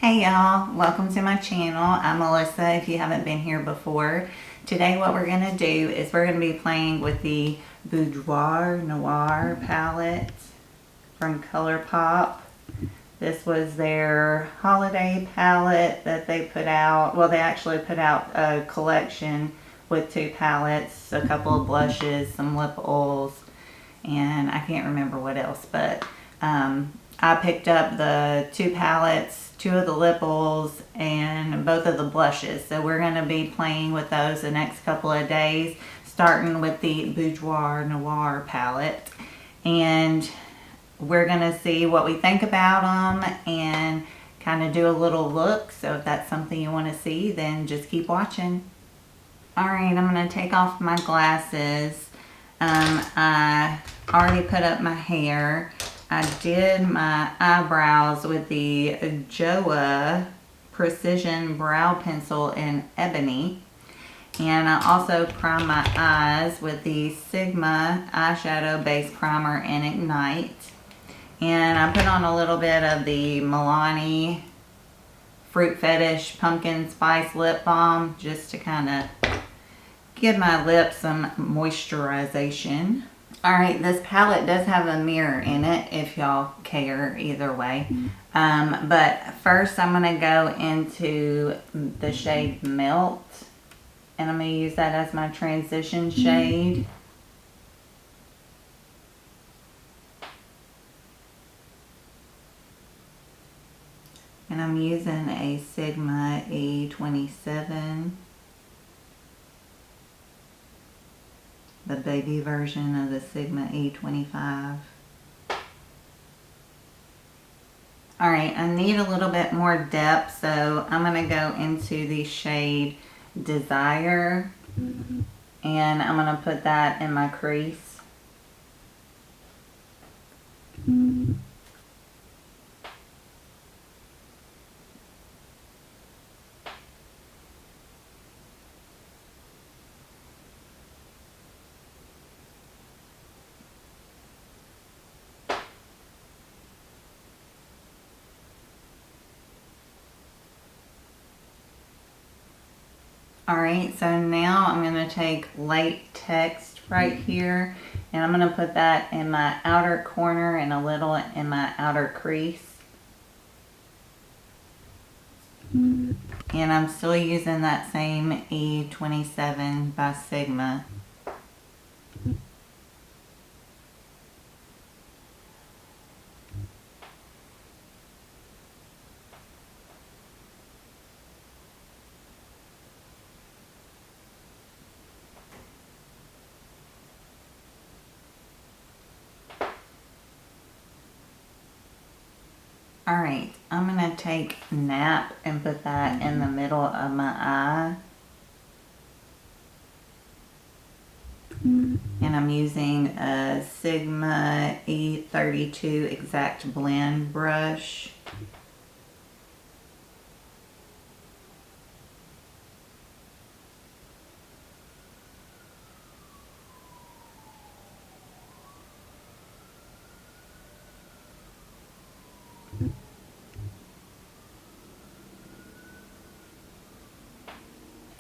Hey y'all, welcome to my channel. I'm Melissa if you haven't been here before. Today what we're going to do is we're going to be playing with the Boudoir Noir palette from Colourpop. This was their holiday palette that they put out. Well, they actually put out a collection with two palettes, a couple of blushes, some lip oils, and I can't remember what else, but I picked up the two palettes, two of the lip oils, and both of the blushes. So we're going to be playing with those the next couple of days, starting with the Boudoir Noir palette. And we're going to see what we think about them and kind of do a little look. So if that's something you want to see, then just keep watching. Alright, I'm going to take off my glasses. I already put up my hair. I did my eyebrows with the Joa Precision Brow Pencil in Ebony. And I also primed my eyes with the Sigma Eyeshadow Base Primer in Ignite. And I put on a little bit of the Milani Fruit Fetish Pumpkin Spice Lip Balm just to kind of give my lips some moisturization. Alright, this palette does have a mirror in it if y'all care either way. But first I'm going to go into the shade Melt. And I'm going to use that as my transition shade. And I'm using a Sigma E27. The baby version of the Sigma E25. Alright, I need a little bit more depth, so I'm going to go into the shade Desire. And I'm going to put that in my crease. Alright, so now I'm going to take light text right here and I'm going to put that in my outer corner and a little in my outer crease. And I'm still using that same E27 by Sigma. Alright, I'm going to take Nap and put that in the middle of my eye. And I'm using a Sigma E32 Exact Blend brush.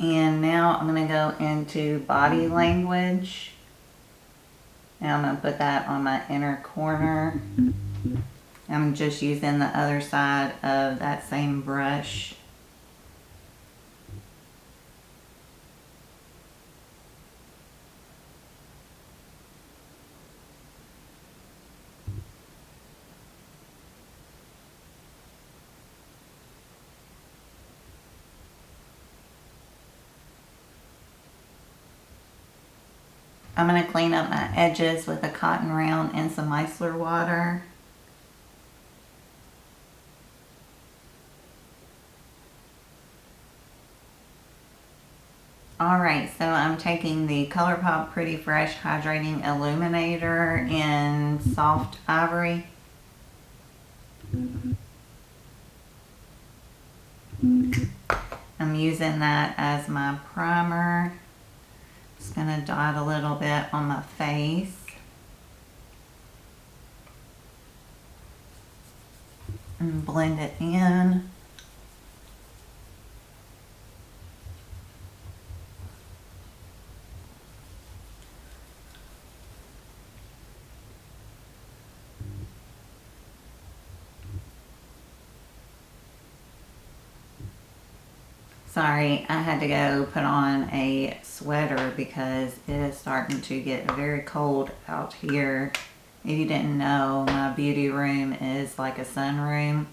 And now I'm going to go into Body Language. And I'm going to put that on my inner corner. I'm just using the other side of that same brush. I'm going to clean up my edges with a cotton round and some micellar water. Alright, so I'm taking the Colourpop Pretty Fresh Hydrating Illuminator in Soft Ivory. I'm using that as my primer. Just going to dot a little bit on my face. And blend it in. Sorry, I had to go put on a sweater because it is starting to get very cold out here. If you didn't know, my beauty room is like a sunroom.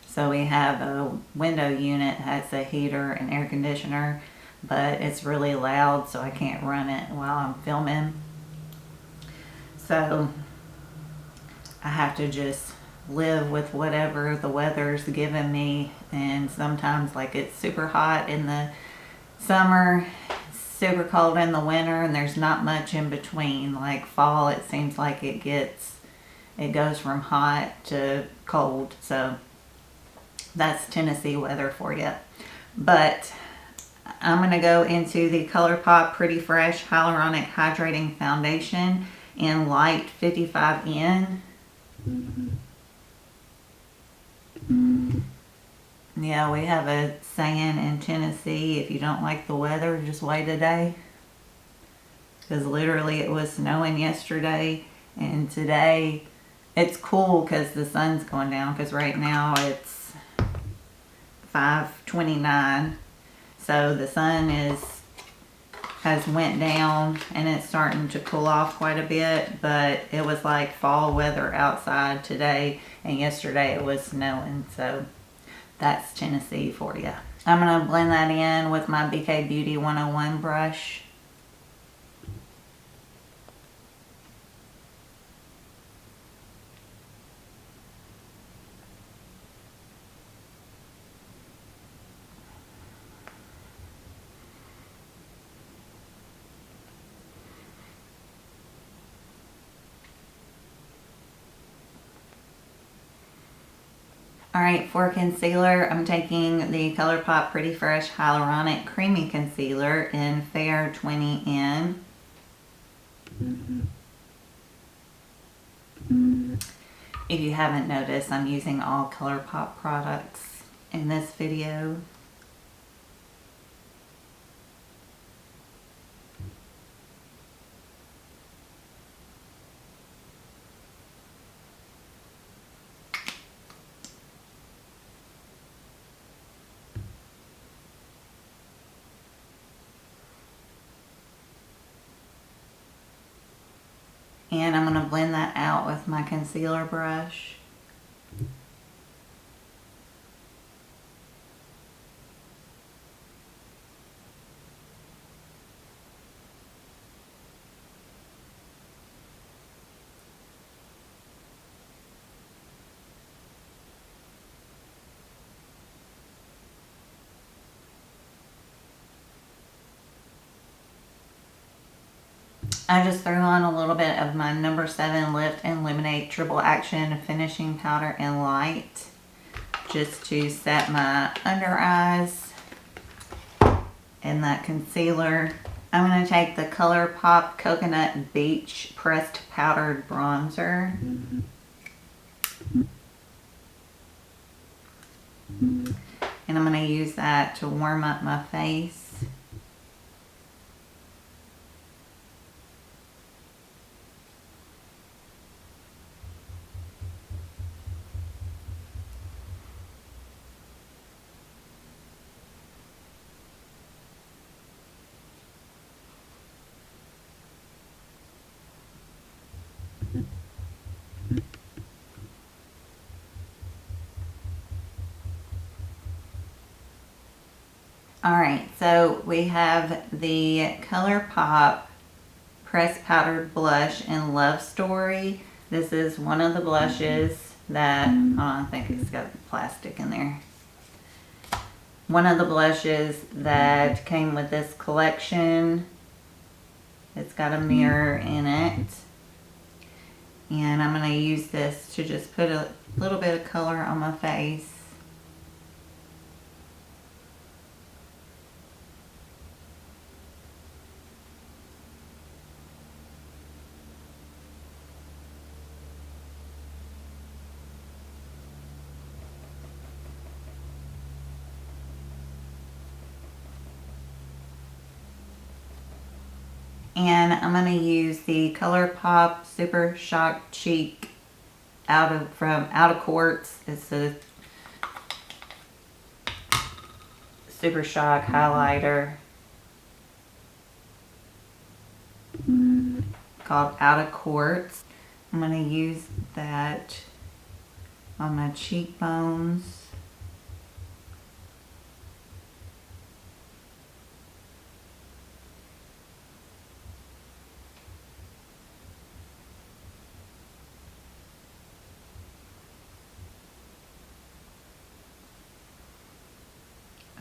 So we have a window unit that has a heater and air conditioner, but it's really loud, so I can't run it while I'm filming. So I have to just live with whatever the weather's giving me, and sometimes like it's super hot in the summer, super cold in the winter, and there's not much in between. Like fall, it seems like it goes from hot to cold. So that's Tennessee weather for you. But I'm going to go into the Colourpop Pretty Fresh Hyaluronic Hydrating Foundation in Light 55N. Yeah, we have a saying in Tennessee, if you don't like the weather, just wait a day. Because literally it was snowing yesterday, and today it's cool because the sun's going down, because right now it's 5:29. So the sun has went down and it's starting to cool off quite a bit, but it was like fall weather outside today, and yesterday it was snowing. So that's Tennessee for you. I'm going to blend that in with my BK Beauty 101 brush. Alright, for concealer, I'm taking the Colourpop Pretty Fresh Hyaluronic Creamy Concealer in Fair 20N. If you haven't noticed, I'm using all Colourpop products in this video. And I'm going to blend that out with my concealer brush. I just threw on a little bit of my number 7 Lift and Illuminate Triple Action Finishing Powder in Light, just to set my under eyes and that concealer. I'm going to take the Colourpop Coconut Beach Pressed Powdered Bronzer. And I'm going to use that to warm up my face. Alright, so we have the Colourpop Pressed Powdered Blush in Love Story. This is one of the blushes that, oh, I think it's got plastic in there. One of the blushes that came with this collection. It's got a mirror in it. And I'm going to use this to just put a little bit of color on my face. And I'm going to use the Colourpop Super Shock Cheek from Out of Quartz. It's a Super Shock highlighter called Out of Quartz. I'm going to use that on my cheekbones.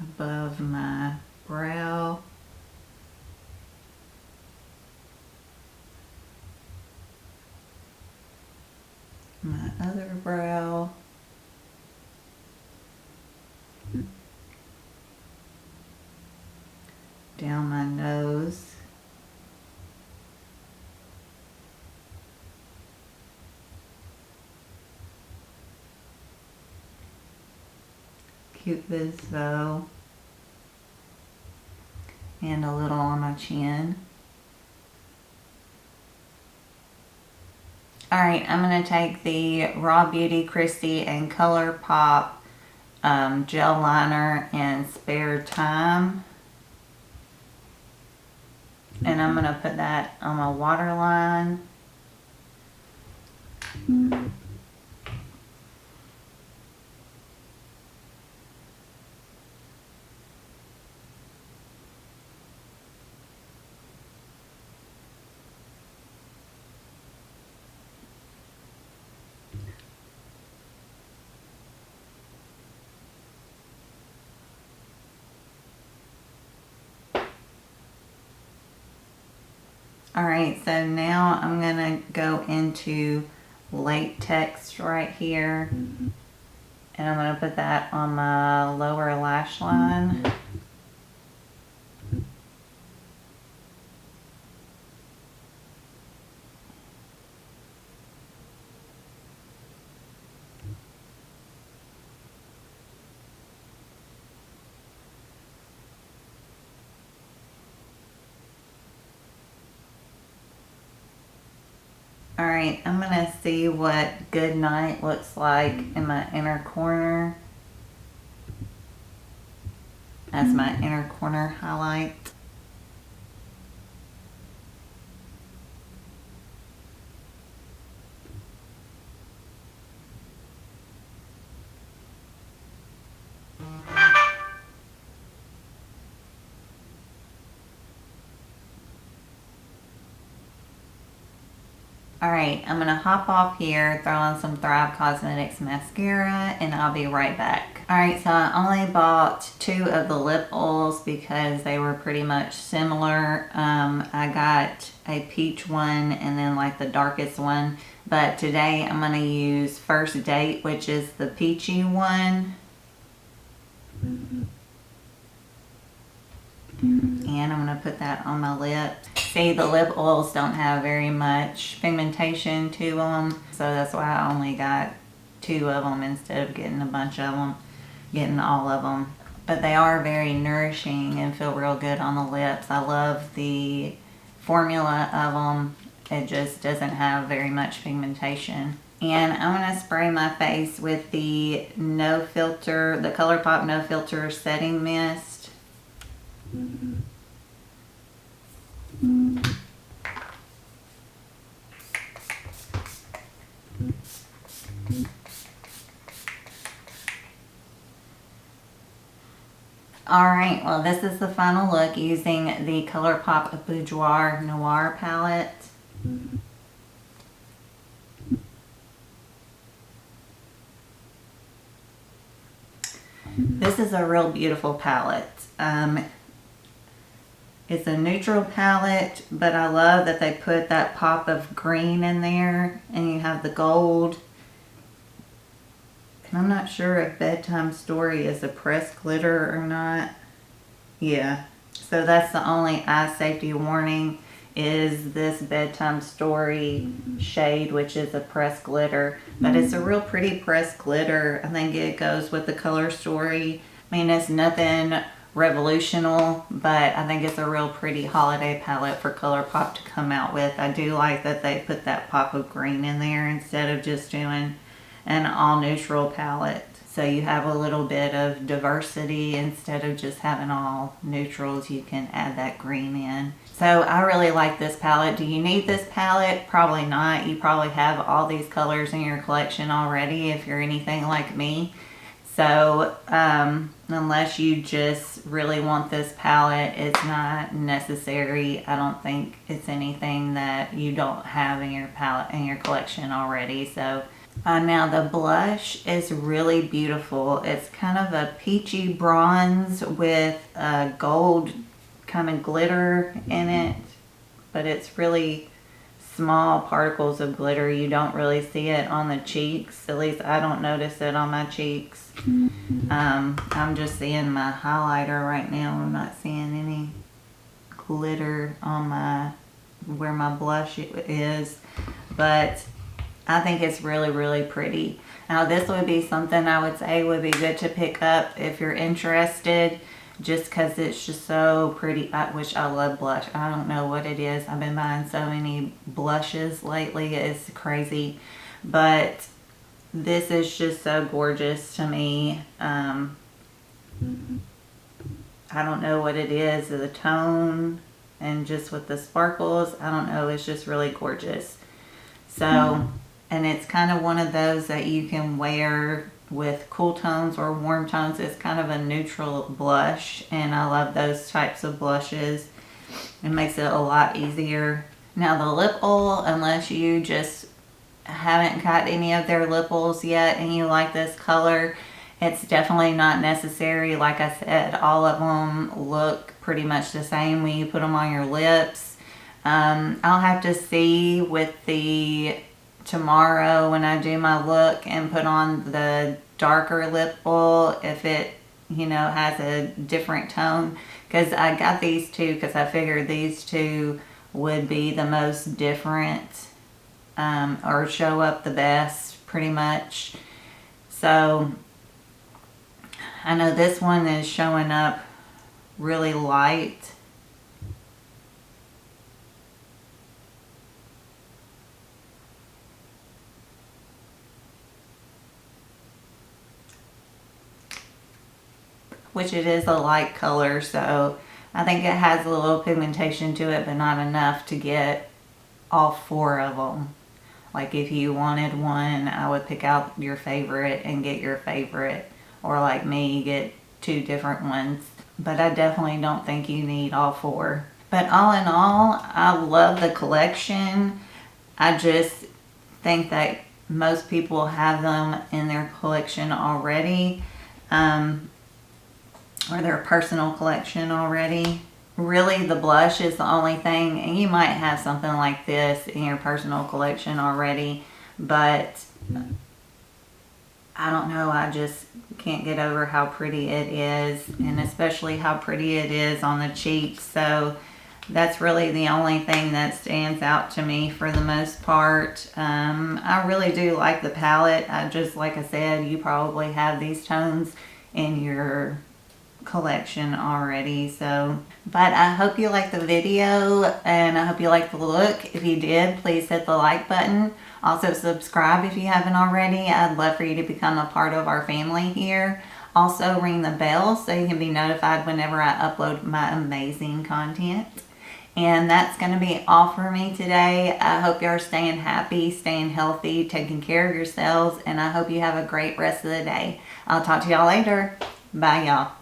Above my brow. My other brow. Down my nose. Cupid's bow. And a little on my chin. Alright, I'm going to take the Raw Beauty Christy and Colourpop gel liner in Spare Time. And I'm going to put that on my waterline. Alright, so now I'm going to go into latex right here. And I'm going to put that on my lower lash line. Alright, I'm going to see what Good Night looks like in my inner corner as my inner corner highlight. Alright, I'm going to hop off here, throw on some Thrive Cosmetics mascara, and I'll be right back. Alright, so I only bought 2 of the lip oils because they were pretty much similar. I got a peach one and then like the darkest one. But today I'm going to use First Date, which is the peachy one. And I'm going to put that on my lip. See, the lip oils don't have very much pigmentation to them, so that's why I only got 2 of them instead of getting a bunch of them, getting all of them. But they are very nourishing and feel real good on the lips. I love the formula of them. It just doesn't have very much pigmentation. And I'm going to spray my face with the No Filter, the Colourpop No Filter Setting Mist. Alright, well this is the final look using the Colourpop Boudoir Noir palette. This is a real beautiful palette. It's a neutral palette, but I love that they put that pop of green in there, and you have the gold. And I'm not sure if Bedtime Story is a pressed glitter or not. Yeah, so that's the only eye safety warning, is this Bedtime Story shade, which is a pressed glitter. But it's a real pretty pressed glitter. I think it goes with the color story. I mean, it's nothing revolutional, but I think it's a real pretty holiday palette for Colourpop to come out with. I do like that they put that pop of green in there instead of just doing an all neutral palette. So you have a little bit of diversity. Instead of just having all neutrals, you can add that green in. So I really like this palette. Do you need this palette? Probably not. You probably have all these colors in your collection already if you're anything like me. So unless you just really want this palette, it's not necessary. I don't think it's anything that you don't have in your palette, in your collection already. So now the blush is really beautiful. It's kind of a peachy bronze with gold kind of glitter in it, but it's really small particles of glitter. You don't really see it on the cheeks. At least I don't notice it on my cheeks. I'm just seeing my highlighter right now. I'm not seeing any glitter on my where my blush is, but I think it's really, really pretty. Now this would be something I would say would be good to pick up if you're interested, just because it's just so pretty. Which I love blush. I don't know what it is. I've been buying so many blushes lately. It's crazy. But this is just so gorgeous to me. I don't know what it is. The tone and just with the sparkles. I don't know. It's just really gorgeous. So, and it's kind of one of those that you can wear with cool tones or warm tones. It's kind of a neutral blush, and I love those types of blushes. It makes it a lot easier. Now the lip oil, unless you just haven't got any of their lip oils yet and you like this color, it's definitely not necessary. Like I said, all of them look pretty much the same when you put them on your lips. I'll have to see with the tomorrow when I do my look and put on the darker lip oil if it, you know, has a different tone, because I got these two because I figured these two would be the most different, or show up the best pretty much. So I know this one is showing up really light. Which it is a light color, so I think it has a little pigmentation to it, but not enough to get all four of them. Like if you wanted one, I would pick out your favorite and get your favorite, or like me, get two different ones. But I definitely don't think you need all four. But all in all, I love the collection. I just think that most people have them in their collection already. Or their personal collection already. Really, the blush is the only thing, and you might have something like this in your personal collection already, but I don't know, I just can't get over how pretty it is, and especially how pretty it is on the cheeks. So that's really the only thing that stands out to me for the most part. I really do like the palette. I just, like I said, you probably have these tones in your collection already. So, but I hope you liked the video, and I hope you liked the look. If you did, please hit the like button. Also subscribe if you haven't already. I'd love for you to become a part of our family here. Also ring the bell so you can be notified whenever I upload my amazing content. And that's going to be all for me today. I hope you are staying happy, staying healthy, taking care of yourselves, and I hope you have a great rest of the day. I'll talk to y'all later. Bye, y'all.